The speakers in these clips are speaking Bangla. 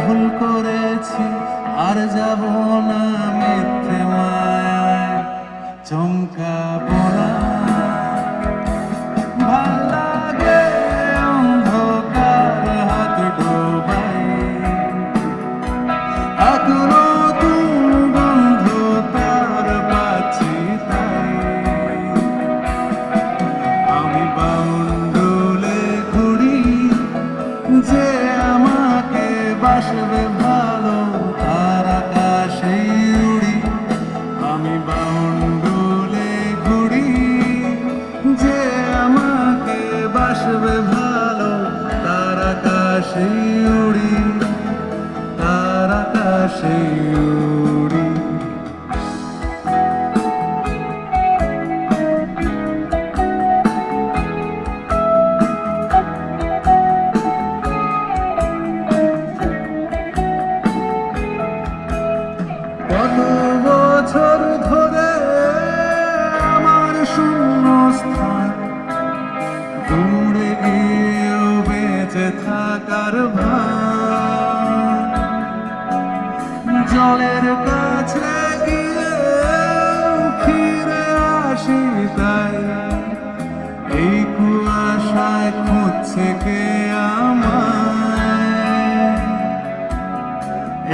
ভুল করেছি আর যাব না মিথ্যে মায়ায় চমকাবো না। ভাল লাগে অন্ধকার হাত ডোবাই, এক নতুন গন্ধ তার পাচ্ছি তাই। আমি বাউন্ডুলে ঘুরি যে আমাকে বাসবে ভালো, আর আকাশেই উড়ি। আমি বাউন্ডুলে ঘুরি যে আমাকে বাসবে ভালো, তার আকাশেই উড়ি, তার আকাশেই উড়ি। কত বছর ধরে আমার শূন্য স্থান, দূরে গিয়েও বেঁচে থাকার ভান। জলের কাছে গিয়ে ফিরে আসি তাই, এই কুয়াশায় খুঁজছে কে আমায়,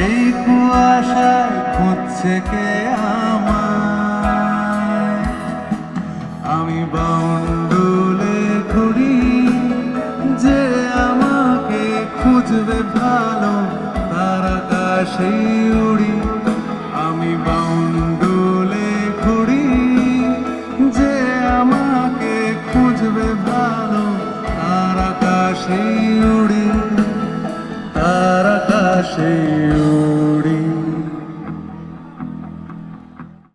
এই কুয়াশায় খুঁজছে কে আমায়। আমি বাউন্ডুলে ঘুরি যে আমাকে খুঁজবে ভালো, তার আকাশেই